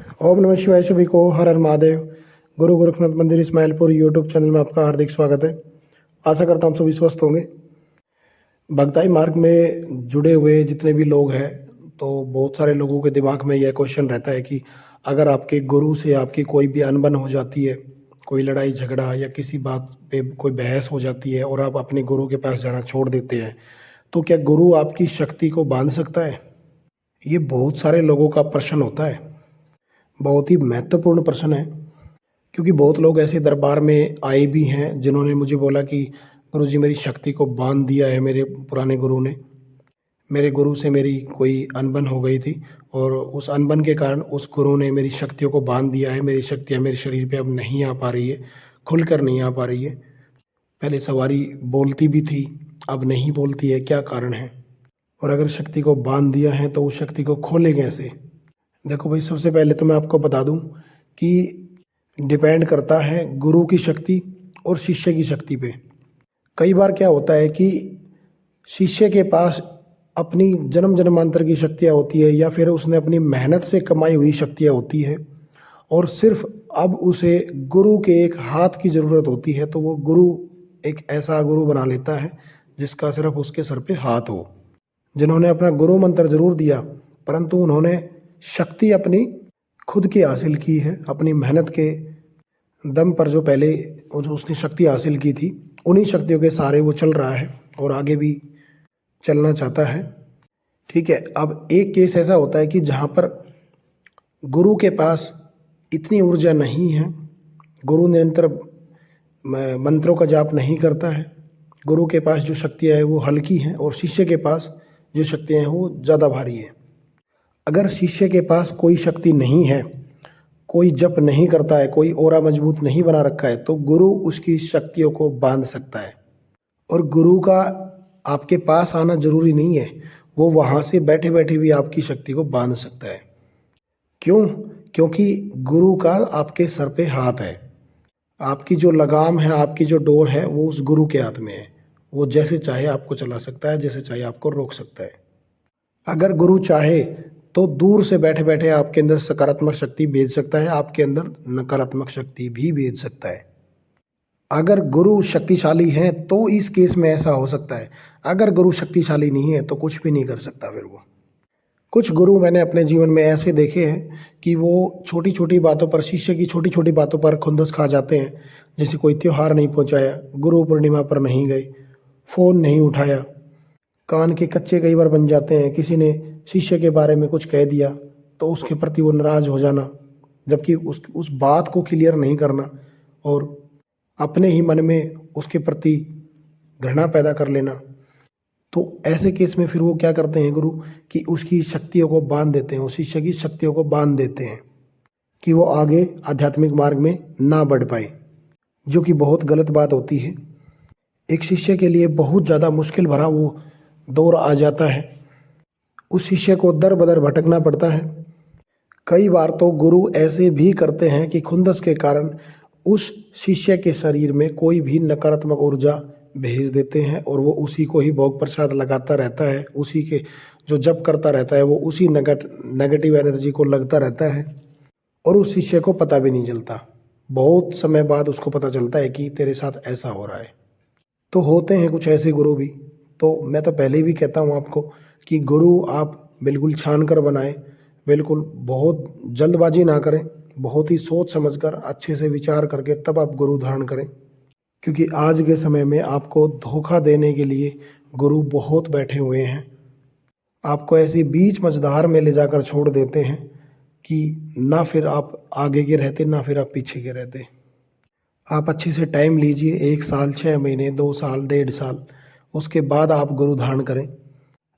ओम नमः शिवाय। सभी को हर हर महादेव। गुरु गोरखनाथ मंदिर इस्माइलपुर यूट्यूब चैनल में आपका हार्दिक स्वागत है। आशा करता हूँ सभी स्वस्थ होंगे। भक्ताई मार्ग में जुड़े हुए जितने भी लोग हैं, तो बहुत सारे लोगों के दिमाग में यह क्वेश्चन रहता है कि अगर आपके गुरु से आपकी कोई भी अनबन हो जाती है, कोई लड़ाई झगड़ा या किसी बात पे कोई बहस हो जाती है और आप अपने गुरु के पास जाना छोड़ देते हैं, तो क्या गुरु आपकी शक्ति को बांध सकता है? ये बहुत सारे लोगों का प्रश्न होता है। बहुत ही महत्वपूर्ण प्रश्न है, क्योंकि बहुत लोग ऐसे दरबार में आए भी हैं जिन्होंने मुझे बोला कि गुरुजी मेरी शक्ति को बांध दिया है मेरे पुराने गुरु ने। मेरे गुरु से मेरी कोई अनबन हो गई थी और उस अनबन के कारण उस गुरु ने मेरी शक्तियों को बांध दिया है। मेरी शक्तियाँ मेरे शरीर पे अब नहीं आ पा रही है, खुलकर नहीं आ पा रही है। पहले सवारी बोलती भी थी, अब नहीं बोलती है, क्या कारण है? और अगर शक्ति को बांध दिया है तो उस शक्ति को खोले कैसे? देखो भाई, सबसे पहले तो मैं आपको बता दूं कि डिपेंड करता है गुरु की शक्ति और शिष्य की शक्ति पे। कई बार क्या होता है कि शिष्य के पास अपनी जन्म जन्मांतर की शक्तियाँ होती है या फिर उसने अपनी मेहनत से कमाई हुई शक्तियाँ होती है और सिर्फ अब उसे गुरु के एक हाथ की ज़रूरत होती है, तो वो गुरु एक ऐसा गुरु बना लेता है जिसका सिर्फ उसके सर पे हाथ हो। जिन्होंने अपना गुरु मंत्र जरूर दिया, परंतु उन्होंने शक्ति अपनी खुद की हासिल की है, अपनी मेहनत के दम पर। जो पहले उसने शक्ति हासिल की थी, उन्हीं शक्तियों के सहारे वो चल रहा है और आगे भी चलना चाहता है। ठीक है, अब एक केस ऐसा होता है कि जहाँ पर गुरु के पास इतनी ऊर्जा नहीं है, गुरु निरंतर मंत्रों का जाप नहीं करता है, गुरु के पास जो शक्तियाँ हैं वो हल्की हैं और शिष्य के पास जो शक्तियाँ हैं वो ज़्यादा भारी है। अगर शिष्य के पास कोई शक्ति नहीं है, कोई जप नहीं करता है, कोई ओरा मजबूत नहीं बना रखा है, तो गुरु उसकी शक्तियों को बांध सकता है। और गुरु का आपके पास आना जरूरी नहीं है, वो वहाँ से बैठे बैठे भी आपकी शक्ति को बांध सकता है। क्यों? क्योंकि गुरु का आपके सर पे हाथ है। आपकी जो लगाम है, आपकी जो डोर है, वो उस गुरु के हाथ में है। वो जैसे चाहे आपको चला सकता है, जैसे चाहे आपको रोक सकता है। अगर गुरु चाहे तो दूर से बैठे बैठे आपके अंदर सकारात्मक शक्ति भेज सकता है, आपके अंदर नकारात्मक शक्ति भी भेज सकता है। अगर गुरु शक्तिशाली है तो इस केस में ऐसा हो सकता है, अगर गुरु शक्तिशाली नहीं है तो कुछ भी नहीं कर सकता फिर वो। कुछ गुरु मैंने अपने जीवन में ऐसे देखे हैं कि वो छोटी छोटी बातों पर, शिष्य की छोटी छोटी बातों पर खुंदस खा जाते हैं। जैसे कोई त्योहार नहीं पहुंचाया, गुरु पूर्णिमा पर नहीं गए, फ़ोन नहीं उठाया, कान के कच्चे कई बार बन जाते हैं। किसी ने शिष्य के बारे में कुछ कह दिया तो उसके प्रति वो नाराज हो जाना, जबकि उस बात को क्लियर नहीं करना और अपने ही मन में उसके प्रति घृणा पैदा कर लेना। तो ऐसे केस में फिर वो क्या करते हैं गुरु कि उसकी शक्तियों को बांध देते हैं, उस शिष्य की शक्तियों को बांध देते हैं कि वो आगे आध्यात्मिक मार्ग में ना बढ़ पाए, जो कि बहुत गलत बात होती है। एक शिष्य के लिए बहुत ज़्यादा मुश्किल भरा वो दौर आ जाता है, उस शिष्य को दर बदर भटकना पड़ता है। कई बार तो गुरु ऐसे भी करते हैं कि खुंदस के कारण उस शिष्य के शरीर में कोई भी नकारात्मक ऊर्जा भेज देते हैं और वो उसी को ही भोग प्रसाद लगाता रहता है, उसी के जो जप करता रहता है वो उसी नेगेटिव एनर्जी को लगता रहता है और उस शिष्य को पता भी नहीं चलता। बहुत समय बाद उसको पता चलता है कि तेरे साथ ऐसा हो रहा है। तो होते हैं कुछ ऐसे गुरु भी। तो मैं तो पहले भी कहता हूँ आपको कि गुरु आप बिल्कुल छान कर बनाएं, बिल्कुल बहुत जल्दबाजी ना करें, बहुत ही सोच समझकर अच्छे से विचार करके तब आप गुरु धारण करें। क्योंकि आज के समय में आपको धोखा देने के लिए गुरु बहुत बैठे हुए हैं। आपको ऐसी बीच मझधार में ले जाकर छोड़ देते हैं कि ना फिर आप आगे के रहते, ना फिर आप पीछे के रहते। आप अच्छे से टाइम लीजिए, 1 साल, 6 महीने, 2 साल, 1.5 साल, उसके बाद आप गुरु धारण करें।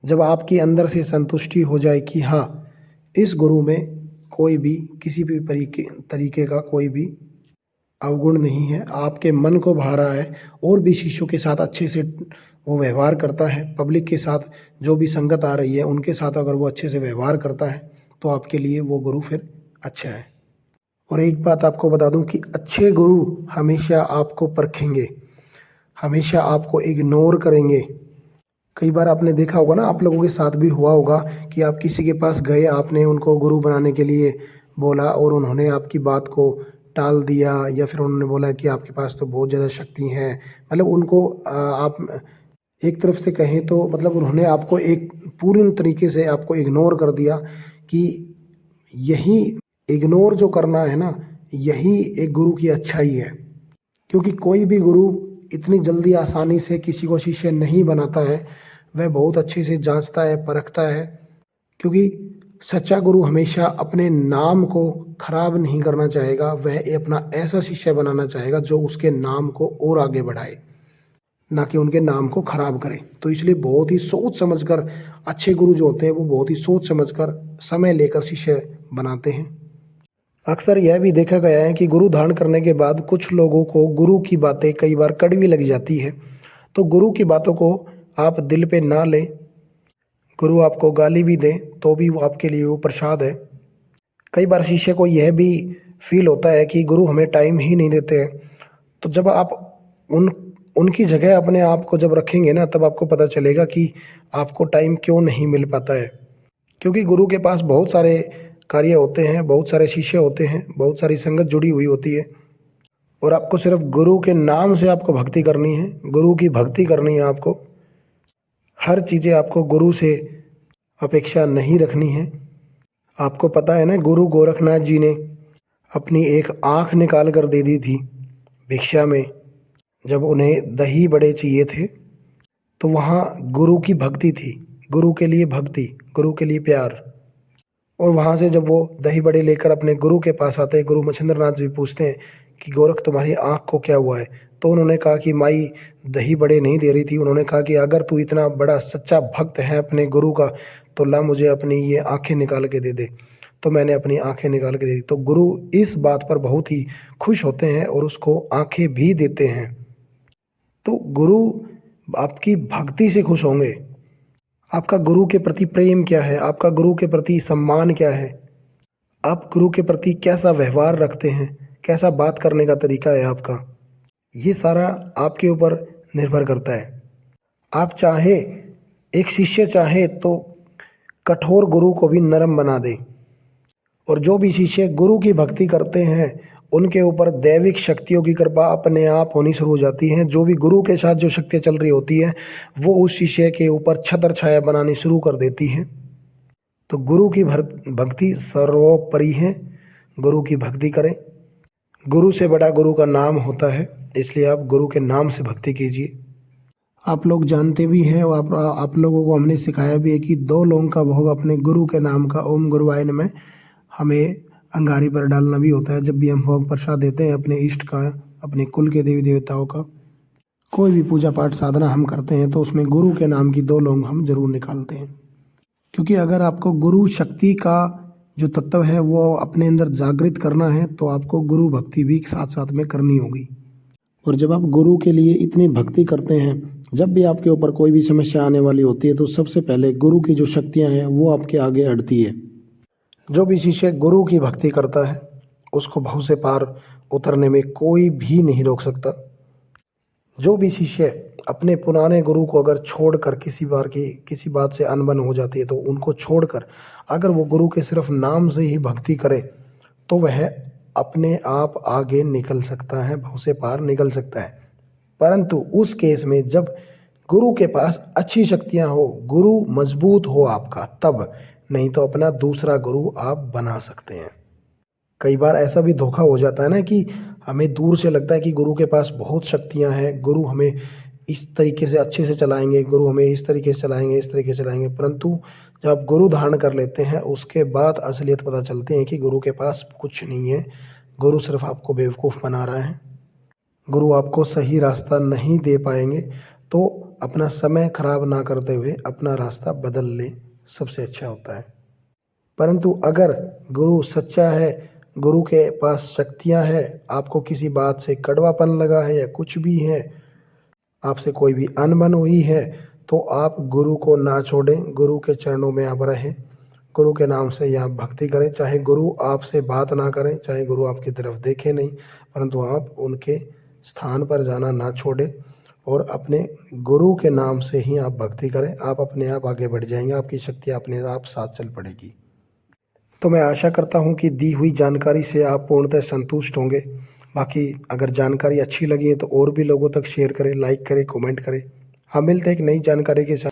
जब आपके अंदर से संतुष्टि हो जाए कि हाँ, इस गुरु में कोई भी किसी भी तरीके का कोई भी अवगुण नहीं है, आपके मन को भा रहा है और भी शिष्यों के साथ अच्छे से वो व्यवहार करता है, पब्लिक के साथ जो भी संगत आ रही है उनके साथ अगर वो अच्छे से व्यवहार करता है तो आपके लिए वो गुरु फिर अच्छा है। और एक बात आपको बता दूं कि अच्छे गुरु हमेशा आपको परखेंगे, हमेशा आपको इग्नोर करेंगे। कई बार आपने देखा होगा ना, आप लोगों के साथ भी हुआ होगा कि आप किसी के पास गए, आपने उनको गुरु बनाने के लिए बोला और उन्होंने आपकी बात को टाल दिया, या फिर उन्होंने बोला कि आपके पास तो बहुत ज़्यादा शक्ति हैं, मतलब उनको आप एक तरफ से कहें तो मतलब उन्होंने आपको एक पूर्ण तरीके से आपको इग्नोर कर दिया, कि यही इग्नोर जो करना है ना, यही एक गुरु की अच्छाई है। क्योंकि कोई भी गुरु इतनी जल्दी आसानी से किसी को शिष्य नहीं बनाता है, वह बहुत अच्छे से जांचता है, परखता है। क्योंकि सच्चा गुरु हमेशा अपने नाम को खराब नहीं करना चाहेगा, वह अपना ऐसा शिष्य बनाना चाहेगा जो उसके नाम को और आगे बढ़ाए, ना कि उनके नाम को खराब करे। तो इसलिए बहुत ही सोच समझकर अच्छे गुरु जो होते हैं वो बहुत ही सोच समझकर समय लेकर शिष्य बनाते हैं। अक्सर यह भी देखा गया है कि गुरु धारण करने के बाद कुछ लोगों को गुरु की बातें कई बार कड़वी लग जाती है। तो गुरु की बातों को आप दिल पे ना लें। गुरु आपको गाली भी दें तो भी वो आपके लिए वो प्रसाद है। कई बार शिष्य को यह भी फील होता है कि गुरु हमें टाइम ही नहीं देते हैं। तो जब आप उन उनकी जगह अपने आप को जब रखेंगे ना, तब आपको पता चलेगा कि आपको टाइम क्यों नहीं मिल पाता है। क्योंकि गुरु के पास बहुत सारे कार्य होते हैं, बहुत सारे शिष्य होते हैं, बहुत सारी संगत जुड़ी हुई होती है, और आपको सिर्फ गुरु के नाम से आपको भक्ति करनी है, गुरु की भक्ति करनी है। आपको हर चीज़ें आपको गुरु से अपेक्षा नहीं रखनी है। आपको पता है ना, गुरु गोरखनाथ जी ने अपनी एक आँख निकाल कर दे दी थी भिक्षा में, जब उन्हें दही बड़े चाहिए थे। तो वहाँ गुरु की भक्ति थी, गुरु के लिए भक्ति, गुरु के लिए प्यार। और वहाँ से जब वो दही बड़े लेकर अपने गुरु के पास आते हैं, गुरु मच्छिंद्रनाथ जी पूछते हैं कि गोरख तुम्हारी आँख को क्या हुआ है। तो उन्होंने कहा कि माई दही बड़े नहीं दे रही थी। उन्होंने कहा कि अगर तू इतना बड़ा सच्चा भक्त है अपने गुरु का, तो ला मुझे अपनी ये आँखें निकाल के दे दे। तो मैंने अपनी आँखें निकाल के दे दी। तो गुरु इस बात पर बहुत ही खुश होते हैं और उसको आँखें भी देते हैं। तो गुरु आपकी भक्ति से खुश होंगे। आपका गुरु के प्रति प्रेम क्या है, आपका गुरु के प्रति सम्मान क्या है, आप गुरु के प्रति कैसा व्यवहार रखते हैं, कैसा बात करने का तरीका है आपका, ये सारा आपके ऊपर निर्भर करता है। आप चाहे, एक शिष्य चाहे तो कठोर गुरु को भी नरम बना दे। और जो भी शिष्य गुरु की भक्ति करते हैं उनके ऊपर दैविक शक्तियों की कृपा अपने आप होनी शुरू हो जाती है। जो भी गुरु के साथ जो शक्तियाँ चल रही होती हैं वो उस शिष्य के ऊपर छत्र छाया बनानी शुरू कर देती हैं। तो गुरु की भक्ति सर्वोपरि है। गुरु की भक्ति करें। गुरु से बड़ा गुरु का नाम होता है, इसलिए आप गुरु के नाम से भक्ति कीजिए। आप लोग जानते भी हैं और आप लोगों को हमने सिखाया भी है कि 2 लौंग का भोग अपने गुरु के नाम का ओम गुरुवाय नमः हमें अंगारी पर डालना भी होता है। जब भी हम भोग प्रसाद देते हैं अपने इष्ट का, अपने कुल के देवी देवताओं का, कोई भी पूजा पाठ साधना हम करते हैं तो उसमें गुरु के नाम की 2 लौंग हम जरूर निकालते हैं। क्योंकि अगर आपको गुरु शक्ति का जो तत्व है वो अपने अंदर जागृत करना है तो आपको गुरु भक्ति भी साथ साथ में करनी होगी। और जब आप गुरु के लिए इतनी भक्ति करते हैं, जब भी आपके ऊपर कोई भी समस्या आने वाली होती है तो सबसे पहले गुरु की जो शक्तियाँ हैं वो आपके आगे अड़ती है। जो भी शिष्य गुरु की भक्ति करता है उसको भव से पार उतरने में कोई भी नहीं रोक सकता। जो भी शिष्य अपने पुराने गुरु को अगर छोड़कर किसी बात से अनबन हो जाती है तो उनको छोड़कर अगर वो गुरु के सिर्फ नाम से ही भक्ति करे तो वह अपने आप आगे निकल सकता है, भव से पार निकल सकता है। परंतु उस केस में जब गुरु के पास अच्छी शक्तियां हो, गुरु मजबूत हो आपका, तब, नहीं तो अपना दूसरा गुरु आप बना सकते हैं। कई बार ऐसा भी धोखा हो जाता है ना कि हमें दूर से लगता है कि गुरु के पास बहुत शक्तियां हैं, गुरु हमें इस तरीके से अच्छे से चलाएंगे, गुरु हमें इस तरीके से चलाएंगे, इस तरीके से चलाएंगे। परंतु जब आप गुरु धारण कर लेते हैं उसके बाद असलियत पता चलती है कि गुरु के पास कुछ नहीं है। गुरु सिर्फ आपको बेवकूफ़ बना रहा है। गुरु आपको सही रास्ता नहीं दे पाएंगे। तो अपना समय खराब ना करते हुए अपना रास्ता बदल ले, सबसे अच्छा होता है। परंतु अगर गुरु सच्चा है, गुरु के पास शक्तियां हैं, आपको किसी बात से कड़वापन लगा है या कुछ भी है, आपसे कोई भी अनबन हुई है, तो आप गुरु को ना छोड़ें, गुरु के चरणों में आप रहें, गुरु के नाम से आप भक्ति करें। चाहे गुरु आपसे बात ना करें, चाहे गुरु आपकी तरफ देखे नहीं, परंतु आप उनके स्थान पर जाना ना छोड़ें और अपने गुरु के नाम से ही आप भक्ति करें। आप अपने आप आगे बढ़ जाएंगे, आपकी शक्ति अपने आप साथ चल पड़ेगी। तो मैं आशा करता हूँ कि दी हुई जानकारी से आप पूर्णतः संतुष्ट होंगे। बाकी अगर जानकारी अच्छी लगी है तो और भी लोगों तक शेयर करें, लाइक करें, कमेंट करें। हम मिलते हैं एक नई जानकारी के साथ।